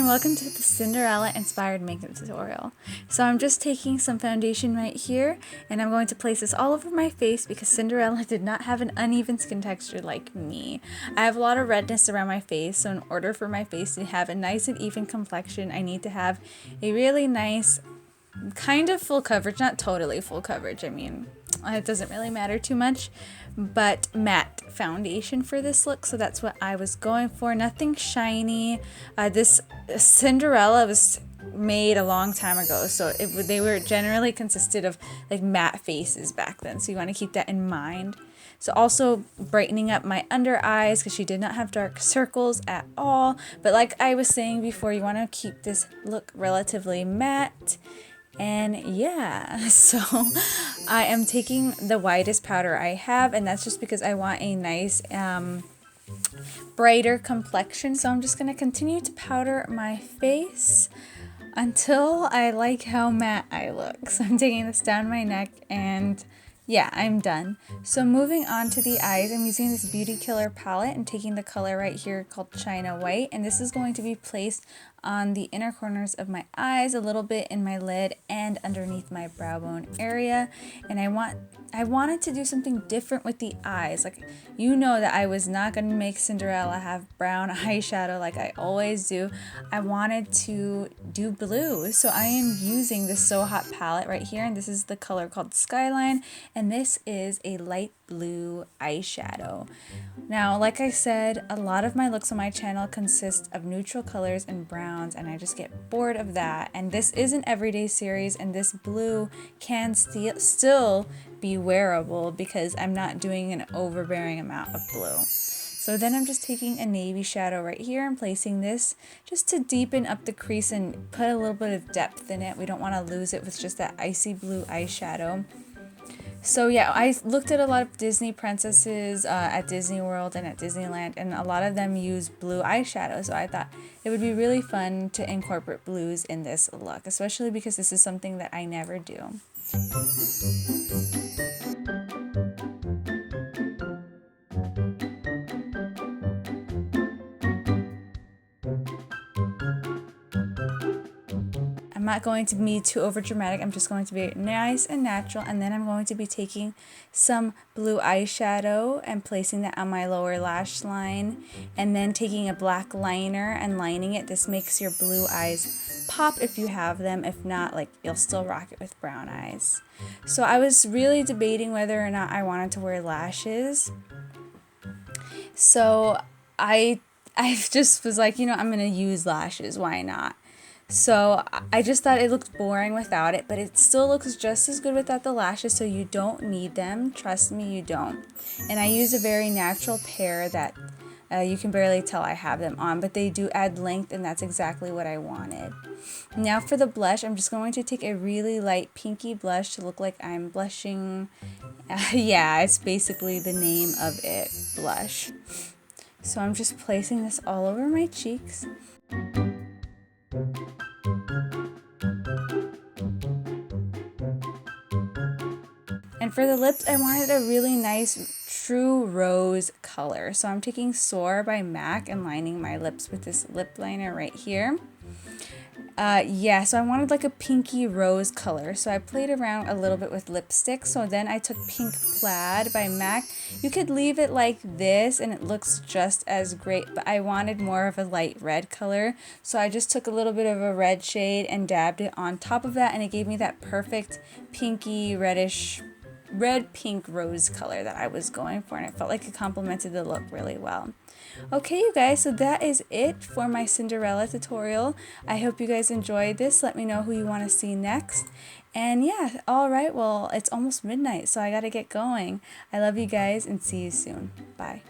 welcome to the Cinderella inspired makeup tutorial. So I'm just taking some foundation right here and I'm going to place this all over my face because Cinderella did not have an uneven skin texture like me. I have a lot of redness around my face, so in order for my face to have a nice and even complexion, I need to have a really nice kind of full coverage, not totally full coverage, I mean, it doesn't really matter too much, but matte foundation for this look, so that's what I was going for. Nothing shiny. This Cinderella was made a long time ago, so they were generally consisted of like matte faces back then, so you want to keep that in mind. So also brightening up my under eyes because she did not have dark circles at all, but like I was saying before, you want to keep this look relatively matte. And yeah, so I am taking the whitest powder I have, and that's just because I want a nice brighter complexion. So I'm just going to continue to powder my face until I like how matte I look. So I'm taking this down my neck and yeah, I'm done. So moving on to the eyes, I'm using this Beauty Killer palette and taking the color right here called China White, and this is going to be placed on the inner corners of my eyes, a little bit in my lid and underneath my brow bone area. And I wanted to do something different with the eyes. Like, you know that I was not going to make Cinderella have brown eyeshadow like I always do. I wanted to do blue. So I am using this So Hot palette right here, and this is the color called Skyline, and this is a light blue eyeshadow. Now, like I said, a lot of my looks on my channel consist of neutral colors and browns, and I just get bored of that. And this is an everyday series, and this blue can still be wearable because I'm not doing an overbearing amount of blue. So then I'm just taking a navy shadow right here and placing this just to deepen up the crease and put a little bit of depth in it. We don't want to lose it with just that icy blue eyeshadow. So yeah, I looked at a lot of Disney princesses at Disney World and at Disneyland, and a lot of them use blue eyeshadow. So I thought it would be really fun to incorporate blues in this look, especially because this is something that I never do. I'm not going to be too over dramatic. I'm just going to be nice and natural, and then I'm going to be taking some blue eyeshadow and placing that on my lower lash line, and then taking a black liner and lining it. This makes your blue eyes pop if you have them. If not, like, you'll still rock it with brown eyes. So I was really debating whether or not I wanted to wear lashes. So I just was like, I'm gonna use lashes. Why not? So I just thought it looked boring without it, but it still looks just as good without the lashes, so you don't need them. Trust me, you don't. And I use a very natural pair that you can barely tell I have them on, but they do add length, and that's exactly what I wanted. Now for the blush, I'm just going to take a really light pinky blush to look like I'm blushing. Yeah, it's basically the name of it, blush. So I'm just placing this all over my cheeks. And for the lips, I wanted a really nice true rose color. So I'm taking Soar by MAC and lining my lips with this lip liner right here. So I wanted like a pinky rose color. So I played around a little bit with lipstick. So then I took Pink Plaid by MAC. You could leave it like this and it looks just as great, but I wanted more of a light red color. So I just took a little bit of a red shade and dabbed it on top of that, and it gave me that perfect pinky reddish red pink rose color that I was going for, and it felt like it complemented the look really well. Okay, you guys, so that is it for my Cinderella tutorial. I hope you guys enjoyed this. Let me know who you want to see next. And yeah, alright, well, it's almost midnight, so I gotta get going. I love you guys and see you soon. Bye.